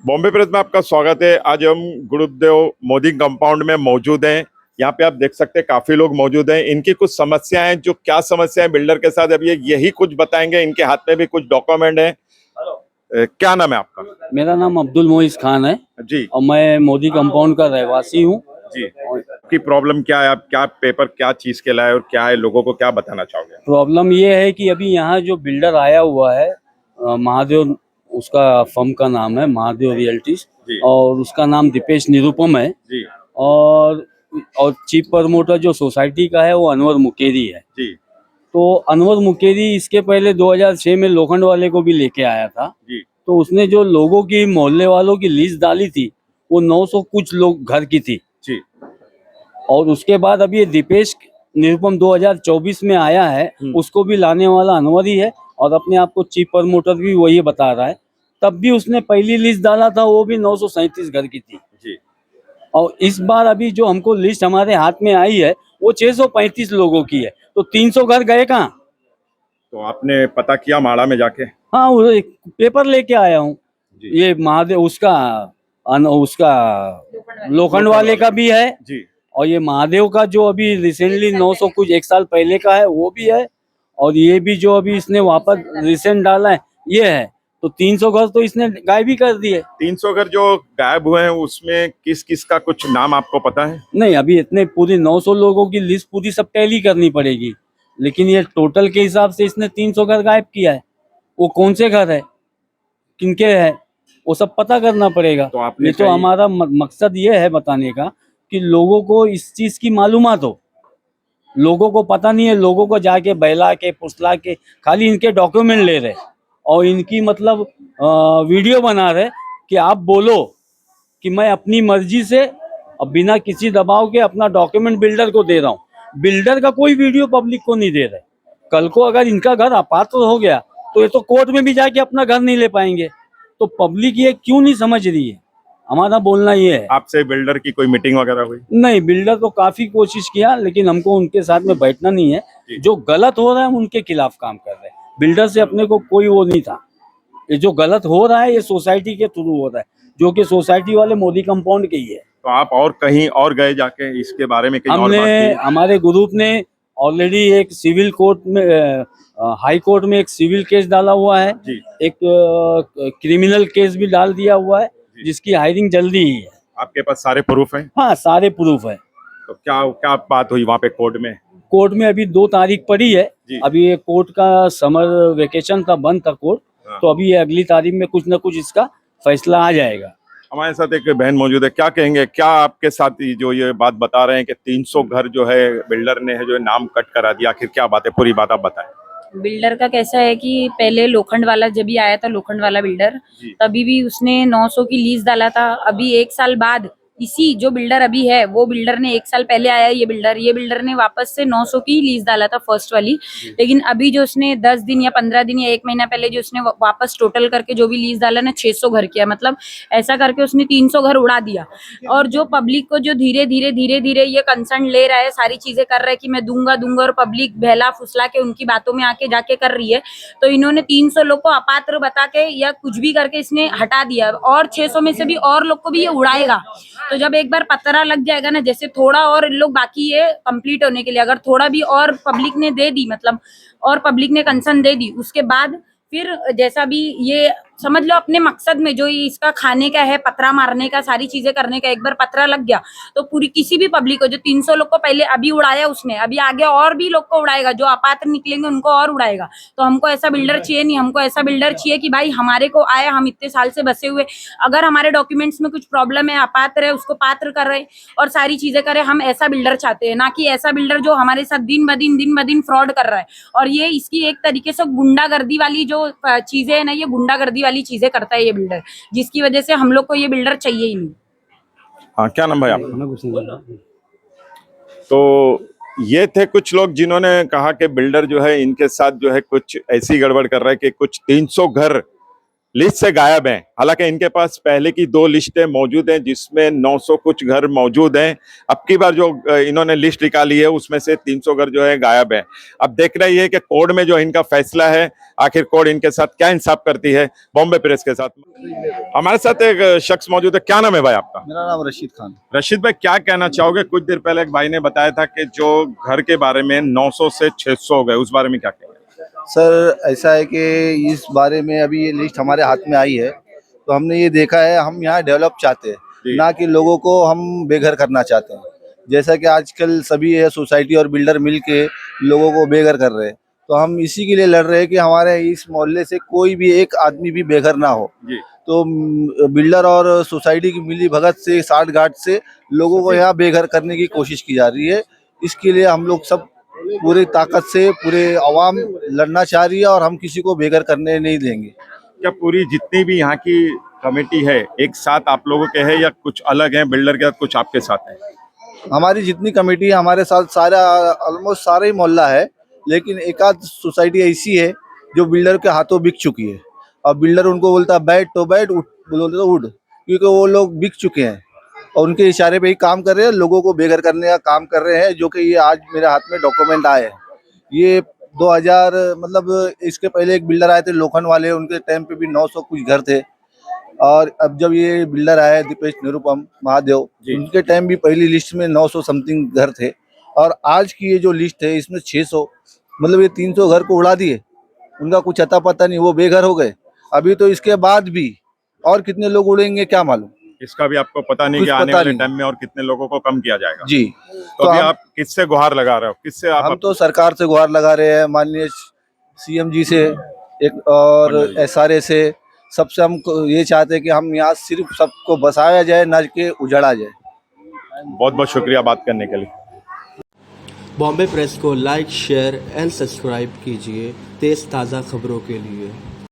Bombay press में आपका स्वागत है। आज हम गुरुदेव मोदी कंपाउंड में मौजूद हैं। यहाँ पे आप देख सकते हैं काफी लोग मौजूद हैं। इनकी कुछ समस्याएं, जो क्या समस्याएं बिल्डर के साथ, अब ये यही कुछ बताएंगे। इनके हाथ में भी कुछ डॉक्यूमेंट है। क्या नाम है आपका? मेरा नाम अब्दुल मोइस खान है जी और मैं मोदी कंपाउंड का रहवासी हूँ। जी। आपकी प्रॉब्लम क्या है? आप क्या पेपर, क्या चीज के लाए और क्या है, लोगों को क्या बताना चाहोगे? प्रॉब्लम ये है कि अभी यहाँ जो बिल्डर आया हुआ है महादेव, उसका फर्म का नाम है महादेव रियल्टीज और उसका नाम दीपेश निरुपम है जी और चीफ प्रमोटर जो सोसाइटी का है वो अनवर मुकेरी है जी तो अनवर मुकेरी इसके पहले 2006 में लोखंड वाले को भी लेके आया था जी तो उसने जो लोगों की, मोहल्ले वालों की लिस्ट डाली थी वो 900 कुछ लोग घर की थी जी। और उसके बाद अभी ये दीपेश निरुपम 2024 में आया है, उसको भी लाने वाला अनवर ही है और अपने आप को चीफ प्रमोटर भी वही बता रहा है। तब भी उसने पहली लिस्ट डाला था, वो भी 937 घर की थी जी। और इस बार अभी जो हमको लिस्ट हमारे हाथ में आई है वो 635 लोगों की है, तो 300 घर गए कहाँ? तो आपने पता किया माड़ा में जाके? हाँ, वो एक पेपर लेके आया हूँ। ये महादेव उसका लोखंड वाले का भी है जी और ये महादेव का जो अभी रिसेंटली 900 कुछ एक साल पहले का है वो भी है और ये भी जो अभी इसने वापस रिसेंट डाला है ये है। तो 300 घर तो इसने गायब भी कर दिए। 300 घर जो गायब हुए हैं उसमें किस किस का कुछ नाम आपको पता है? नहीं, अभी इतने पूरी 900 लोगों की लिस्ट पूरी सब टैली करनी पड़ेगी, लेकिन ये टोटल के हिसाब से इसने 300 घर गायब किया है। वो कौन से घर है, किनके है, वो सब पता करना पड़ेगा। तो आपने ये तो हमारा मकसद ये है बताने का कि लोगों को इस चीज की मालूमात हो। लोगों को पता नहीं है, लोगों को जाके बहला के फुसला के खाली इनके डॉक्यूमेंट ले रहे और इनकी मतलब वीडियो बना रहे कि आप बोलो कि मैं अपनी मर्जी से और बिना किसी दबाव के अपना डॉक्यूमेंट बिल्डर को दे रहा हूँ। बिल्डर का कोई वीडियो पब्लिक को नहीं दे रहे। कल को अगर इनका घर अपात्र हो गया तो ये तो कोर्ट में भी जाके अपना घर नहीं ले पाएंगे। तो पब्लिक ये क्यों नहीं समझ रही है, हमारा बोलना ये है। आपसे बिल्डर की कोई मीटिंग वगैरह हुई? नहीं, बिल्डर तो काफी कोशिश किया लेकिन हमको उनके साथ में बैठना नहीं है। जो गलत हो रहा है हम उनके खिलाफ काम कर रहे हैं। बिल्डर से अपने को कोई वो नहीं था। ये जो गलत हो रहा है ये सोसाइटी के थ्रू हो रहा है, जो कि सोसाइटी वाले मोदी कंपाउंड के ही है। तो आप और कहीं और गए जाके इसके बारे में कहीं और बात हमने, की? हमारे ग्रुप ने ऑलरेडी एक सिविल कोर्ट में, हाई कोर्ट में एक सिविल केस डाला हुआ है, एक क्रिमिनल केस भी डाल दिया हुआ है जिसकी हायरिंग जल्दी ही है। आपके पास सारे प्रूफ हैं? हाँ, सारे प्रूफ है। तो क्या क्या बात हुई वहाँ पे कोर्ट में? कोर्ट में अभी 2 तारीख पड़ी है। अभी ये कोर्ट का समर वेकेशन था, बंद था कोर्ट। तो अभी ये अगली तारीख में कुछ ना कुछ इसका फैसला आ जाएगा। हमारे साथ एक बहन मौजूद है। क्या कहेंगे, क्या आपके साथ जो ये बात बता रहे हैं कि 300 घर जो है बिल्डर ने है जो नाम कट करा दिया, आखिर क्या बात है? पूरी बात आप बताएं। बिल्डर का कैसा है कि पहले लोखंड वाला जब भी आया था, लोखंड वाला बिल्डर, तभी भी उसने 900 की लीज डाला था। अभी 1 साल बाद इसी जो बिल्डर अभी है वो बिल्डर ने 1 साल पहले आया ये बिल्डर ने वापस से 900 की लीज डाला था फर्स्ट वाली। लेकिन अभी जो उसने 10 दिन या 15 दिन या 1 महीना पहले जो उसने वापस टोटल करके जो भी लीज डाला ना 600 घर किया, मतलब ऐसा करके उसने 300 घर उड़ा दिया। और जो पब्लिक को जो धीरे धीरे ये कंसर्न ले रहा है, सारी चीजें कर रहा है कि मैं दूंगा और पब्लिक बहला फुसला के उनकी बातों में आके जाके कर रही है। तो इन्होंने 300 लोग को अपात्र बता के या कुछ भी करके इसने हटा दिया और 600 में से भी और लोग को भी ये उड़ाएगा। तो जब एक बार पतरा लग जाएगा ना, जैसे थोड़ा और इन लोग बाकी है कंप्लीट होने के लिए, अगर थोड़ा भी और पब्लिक ने दे दी, मतलब और पब्लिक ने कंसर्न दे दी, उसके बाद फिर जैसा भी ये समझ लो अपने मकसद में जो इसका खाने का है, पतरा मारने का, सारी चीजें करने का, एक बार पतरा लग गया तो पूरी किसी भी पब्लिक को, जो 300 लोग को पहले अभी उड़ाया उसने, अभी आगे और भी लोग को उड़ाएगा, जो अपात्र निकलेंगे उनको और उड़ाएगा। तो हमको ऐसा बिल्डर चाहिए नहीं। हमको ऐसा बिल्डर चाहिए कि भाई हमारे को आया, हम इतने साल से बसे हुए, अगर हमारे डॉक्यूमेंट्स में कुछ प्रॉब्लम है, अपात्र है, उसको पात्र कर रहे और सारी चीजें करे। हम ऐसा बिल्डर चाहते हैं, ना कि ऐसा बिल्डर जो हमारे साथ दिन ब दिन फ्रॉड कर रहा है। और ये इसकी एक तरीके से गुंडागर्दी वाली जो चीजें है ना, ये गुंडागर्दी वाली चीजें करता है ये बिल्डर, जिसकी वजह से हम लोग को ये बिल्डर चाहिए ही नहीं। हाँ, क्या नाम है आपका? तो ये थे कुछ लोग जिन्होंने कहा कि बिल्डर जो है इनके साथ जो है कुछ ऐसी गड़बड़ कर रहा है कि कुछ 300 घर लिस्ट से गायब हैं। हालांकि इनके पास पहले की 2 लिस्टें मौजूद हैं जिसमें 900 कुछ घर मौजूद हैं। अब की बार जो इन्होंने लिस्ट निकाली है उसमें से 300 घर जो है गायब है। अब देख रही है कि कोर्ट में जो इनका फैसला है, आखिर कोर्ट इनके साथ क्या इंसाफ करती है। बॉम्बे प्रेस के साथ हमारे साथ एक शख्स मौजूद है। क्या नाम है भाई आपका? मेरा नाम रशीद खान। रशीद भाई, क्या कहना चाहोगे? कुछ देर पहले एक भाई ने बताया था कि जो घर के बारे में 900 से 600 हो गए, उस बारे में क्या कहेंगे? सर ऐसा है कि इस बारे में अभी ये लिस्ट हमारे हाथ में आई है, तो हमने ये देखा है, हम यहाँ डेवलप चाहते हैं, जी। ना कि लोगों को हम बेघर करना चाहते हैं। जैसा कि आजकल सभी है सोसाइटी और बिल्डर मिल के लोगों को बेघर कर रहे हैं, तो हम इसी के लिए लड़ रहे हैं कि हमारे इस मोहल्ले से कोई भी एक आदमी भी बेघर ना हो। जी। तो बिल्डर और सोसाइटी की मिली भगत से, साठ गांठ से लोगों को यहाँ बेघर करने की कोशिश की जा रही है। इसके लिए हम लोग सब पूरी ताकत से पूरे अवाम लड़ना चाह रही है और हम किसी को बेघर करने नहीं देंगे। क्या पूरी जितनी भी यहाँ की कमेटी है एक साथ आप लोगों के है या कुछ अलग है? बिल्डर के साथ कुछ आपके साथ है? हमारी जितनी कमेटी है हमारे साथ सारा ऑलमोस्ट सारा ही मोहल्ला है, लेकिन एक आध सोसाइटी ऐसी है जो बिल्डर के हाथों बिक चुकी है। और बिल्डर उनको बोलता है बैठ तो बैठ, उठ बोलते तो उठ, क्योंकि वो लोग बिक चुके हैं और उनके इशारे पे ही काम कर रहे हैं, लोगों को बेघर करने का काम कर रहे हैं। जो कि ये आज मेरे हाथ में डॉक्यूमेंट आए हैं। ये 2000 मतलब इसके पहले एक बिल्डर आए थे लोखंड वाले, उनके टाइम पे भी 900 कुछ घर थे। और अब जब ये बिल्डर आए दीपेश निरुपम महादेव, उनके टाइम भी पहली लिस्ट में 900 समथिंग घर थे। और आज की ये जो लिस्ट है इसमें 600, मतलब ये 300 घर को उड़ा दिए, उनका कुछ अता पता नहीं, वो बेघर हो गए। अभी तो इसके बाद भी और कितने लोग उड़ेंगे क्या मालूम, इसका भी आपको पता नहीं कुछ कि आने पता वाले नहीं। टाइम में और कितने लोगों को कम किया जाएगा। जी। तो अभी हम- आप किससे गुहार लगा रहे हो? किससे आप हम तो सरकार से गुहार लगा रहे हैं, माननीय सीएम जी से, एक और एसआरए से, सबसे हम ये चाहते हैं कि हम यहाँ सिर्फ सबको बसाया जाए, ना कि उजड़ा जाए। बहुत बहुत शुक्रिया बात करने के लिए। बॉम्बे प्रेस को लाइक, शेयर एंड सब्सक्राइब कीजिए तेज़ ताज़ा खबरों के लिए।